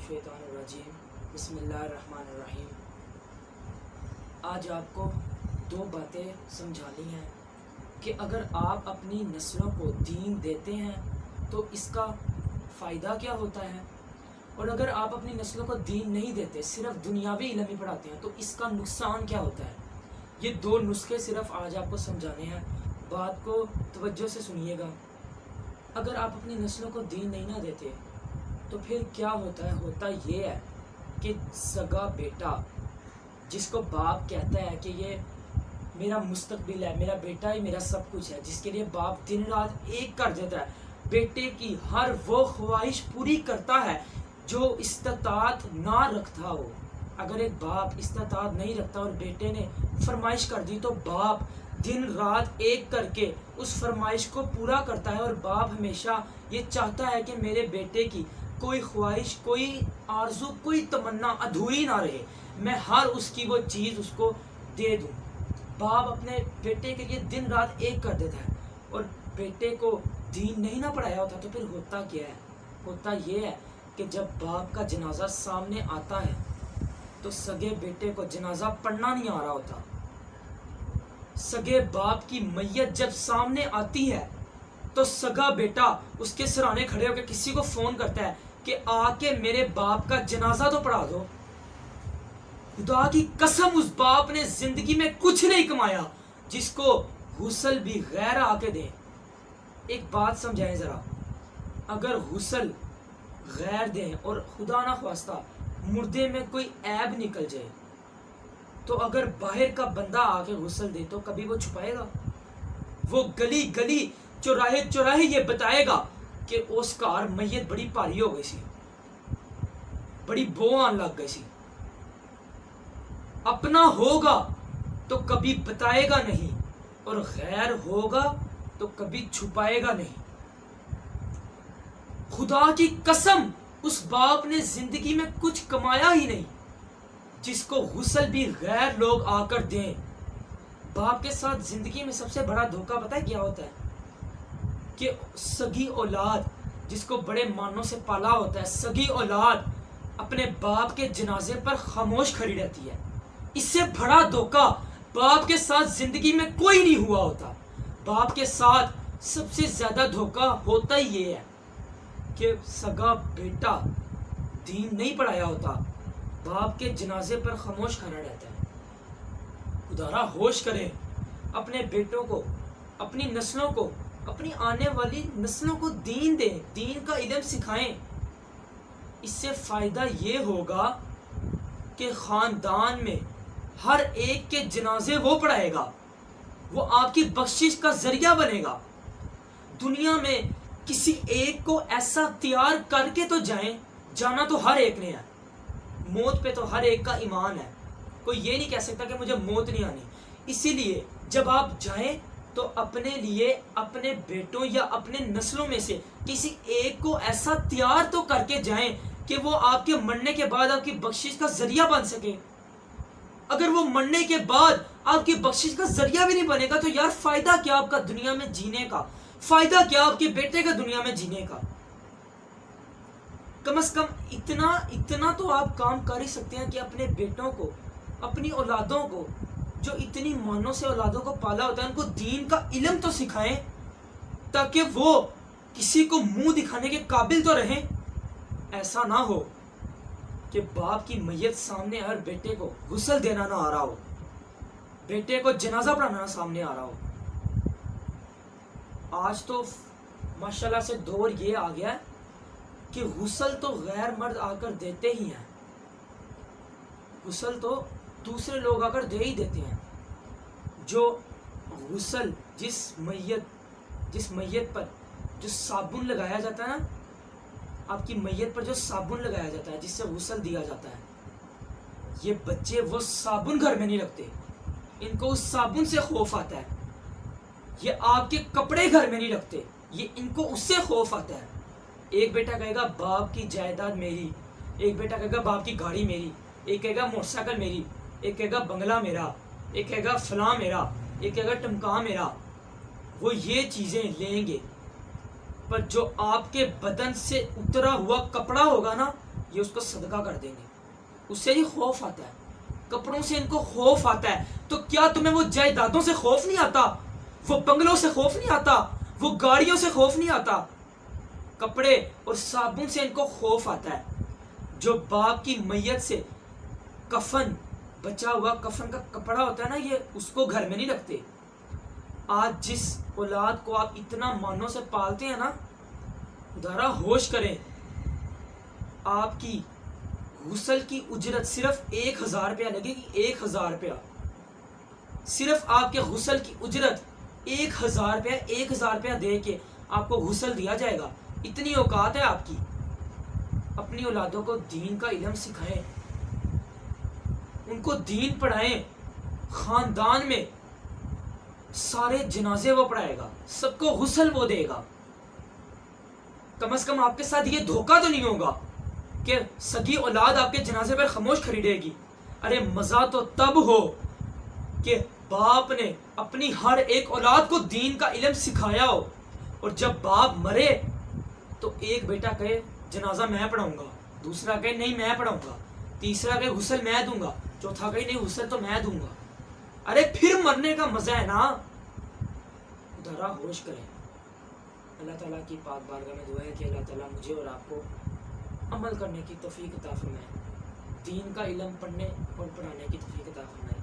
الشیطان الرجیم بسم اللہ الرحمن الرحیم۔ آج آپ کو دو باتیں سمجھانی ہیں کہ اگر آپ اپنی نسلوں کو دین دیتے ہیں تو اس کا فائدہ کیا ہوتا ہے، اور اگر آپ اپنی نسلوں کو دین نہیں دیتے، صرف دنیاوی علم ہی پڑھاتے ہیں تو اس کا نقصان کیا ہوتا ہے۔ یہ دو نسخے صرف آج آپ کو سمجھانے ہیں، بات کو توجہ سے سنیے گا۔ اگر آپ اپنی نسلوں کو دین نہیں نہ دیتے تو پھر کیا ہوتا ہے؟ ہوتا یہ ہے کہ سگا بیٹا جس کو باپ کہتا ہے کہ یہ میرا مستقبل ہے، میرا بیٹا ہی میرا سب کچھ ہے، جس کے لیے باپ دن رات ایک کر دیتا ہے، بیٹے کی ہر وہ خواہش پوری کرتا ہے جو استطاعت نہ رکھتا ہو۔ اگر ایک باپ استطاعت نہیں رکھتا اور بیٹے نے فرمائش کر دی تو باپ دن رات ایک کر کے اس فرمائش کو پورا کرتا ہے، اور باپ ہمیشہ یہ چاہتا ہے کہ میرے بیٹے کی کوئی خواہش، کوئی آرزو، کوئی تمنا ادھوری نہ رہے، میں ہر اس کی وہ چیز اس کو دے دوں۔ باپ اپنے بیٹے کے لیے دن رات ایک کر دیتا ہے، اور بیٹے کو دین نہیں نہ پڑھایا ہوتا تو پھر ہوتا کیا ہے؟ ہوتا یہ ہے کہ جب باپ کا جنازہ سامنے آتا ہے تو سگے بیٹے کو جنازہ پڑھنا نہیں آ رہا ہوتا۔ سگے باپ کی میت جب سامنے آتی ہے تو سگا بیٹا اس کے سرانے کھڑے ہو کے کسی کو فون کرتا ہے کہ آ کے میرے باپ کا جنازہ تو پڑھا دو۔ خدا کی قسم اس باپ نے زندگی میں کچھ نہیں کمایا جس کو غسل بھی غیر آ کے دے۔ ایک بات سمجھائیں ذرا، اگر غسل غیر دیں اور خدا نہ خواستہ مردے میں کوئی عیب نکل جائے تو اگر باہر کا بندہ آ کے غسل دے تو کبھی وہ چھپائے گا؟ وہ گلی گلی چوراہے چوراہے یہ بتائے گا کہ اس کار میت بڑی پاری ہو گئی سی، بڑی بو آن لگ گئی سی۔ اپنا ہوگا تو کبھی بتائے گا نہیں، اور غیر ہوگا تو کبھی چھپائے گا نہیں۔ خدا کی قسم اس باپ نے زندگی میں کچھ کمایا ہی نہیں جس کو غسل بھی غیر لوگ آ کر دیں۔ باپ کے ساتھ زندگی میں سب سے بڑا دھوکہ پتہ ہے کیا ہوتا ہے؟ کہ سگی اولاد جس کو بڑے مانوں سے پالا ہوتا ہے، سگی اولاد اپنے باپ کے جنازے پر خاموش کھڑی رہتی ہے۔ اس سے بڑا دھوکہ باپ کے ساتھ زندگی میں کوئی نہیں ہوا ہوتا۔ باپ کے ساتھ سب سے زیادہ دھوکہ ہوتا ہی یہ ہے کہ سگا بیٹا دین نہیں پڑھایا ہوتا، باپ کے جنازے پر خاموش کھڑا رہتا ہے۔ خدا ہوش کرے، اپنے بیٹوں کو، اپنی نسلوں کو، اپنی آنے والی نسلوں کو دین دیں، دین کا علم سکھائیں۔ اس سے فائدہ یہ ہوگا کہ خاندان میں ہر ایک کے جنازے وہ پڑھائے گا، وہ آپ کی بخشش کا ذریعہ بنے گا۔ دنیا میں کسی ایک کو ایسا تیار کر کے تو جائیں، جانا تو ہر ایک نے ہے، موت پہ تو ہر ایک کا ایمان ہے، کوئی یہ نہیں کہہ سکتا کہ مجھے موت نہیں آنی۔ اسی لیے جب آپ جائیں تو اپنے لیے، اپنے بیٹوں یا اپنے نسلوں میں سے کسی ایک کو ایسا تیار تو کر کے جائیں کہ وہ آپ کے مرنے کے بعد آپ کی بخشش کا ذریعہ بن سکے۔ اگر وہ مرنے کے بعد آپ کی بخشش کا ذریعہ بھی نہیں بنے گا تو یار فائدہ کیا آپ کا دنیا میں جینے کا؟ فائدہ کیا آپ کے بیٹے کا دنیا میں جینے کا؟ کم از کم اتنا تو آپ کام کر ہی سکتے ہیں کہ اپنے بیٹوں کو، اپنی اولادوں کو جو اتنی مانوں سے اولادوں کو پالا ہوتا ہے ان کو دین کا علم تو سکھائیں تاکہ وہ کسی کو منہ دکھانے کے قابل تو رہیں۔ ایسا نہ ہو کہ باپ کی میت سامنے اور بیٹے کو غسل دینا نہ آ رہا ہو، بیٹے کو جنازہ پڑھانا سامنے آ رہا ہو۔ آج تو ماشاءاللہ سے دور یہ آ گیا ہے کہ غسل تو غیر مرد آ کر دیتے ہی ہیں، غسل تو دوسرے لوگ آ کر دے ہی دیتے ہیں۔ جو غسل جس میت پر جو صابن لگایا جاتا ہے نا، آپ کی میت پر جو صابن لگایا جاتا ہے جس سے غسل دیا جاتا ہے، یہ بچے وہ صابن گھر میں نہیں رکھتے، ان کو اس صابن سے خوف آتا ہے۔ یہ آپ کے کپڑے گھر میں نہیں رکھتے، یہ ان کو اس سے خوف آتا ہے۔ ایک بیٹا کہے گا باپ کی جائیداد میری، ایک بیٹا کہے گا باپ کی گاڑی میری، ایک کہے گا موٹر سائیکل میری، ایک کہے گا بنگلہ میرا، ایک کہے گا فلاں میرا، ایک کہے گا ٹمکا میرا۔ وہ یہ چیزیں لیں گے، پر جو آپ کے بدن سے اترا ہوا کپڑا ہوگا نا، یہ اس کو صدقہ کر دیں گے. اس سے ہی خوف آتا ہے, کپڑوں سے ان کو خوف آتا ہے. تو کیا تمہیں وہ جائیدادوں سے خوف نہیں آتا, وہ بنگلوں سے خوف نہیں آتا, وہ گاڑیوں سے خوف نہیں آتا؟ کپڑے اور صابن سے ان کو خوف آتا ہے. جو باپ کی میت سے کفن, بچا ہوا کفن کا کپڑا ہوتا ہے نا, یہ اس کو گھر میں نہیں رکھتے. آج جس اولاد کو آپ اتنا مانوں سے پالتے ہیں نا, ذرا ہوش کریں. آپ کی غسل کی اجرت صرف 1000 روپیہ لگے گی, 1000 روپیہ. صرف آپ کے غسل کی اجرت 1000 روپیہ, 1000 روپیہ دے کے آپ کو غسل دیا جائے گا. اتنی اوقات ہے آپ کی. اپنی اولادوں کو دین کا علم سکھائیں, ان کو دین پڑھائیں. خاندان میں سارے جنازے وہ پڑھائے گا, سب کو غسل وہ دے گا. کم از کم آپ کے ساتھ یہ دھوکہ تو نہیں ہوگا کہ سگی اولاد آپ کے جنازے پر خاموش خریدے گی. ارے مزہ تو تب ہو کہ باپ نے اپنی ہر ایک اولاد کو دین کا علم سکھایا ہو, اور جب باپ مرے تو ایک بیٹا کہے جنازہ میں پڑھاؤں گا, دوسرا کہے نہیں میں پڑھاؤں گا, تیسرا کہے غسل میں دوں گا, چوتھا کہے نہیں غسل تو میں دوں گا. ارے پھر مرنے کا مزہ ہے نا. ذرا ہوش کریں. اللہ تعالیٰ کی پاک بارگاہ میں دعا ہے کہ اللہ تعالیٰ مجھے اور آپ کو عمل کرنے کی توفیق عطا فرمائے, دین کا علم پڑھنے اور پڑھانے کی توفیق عطا فرمائے.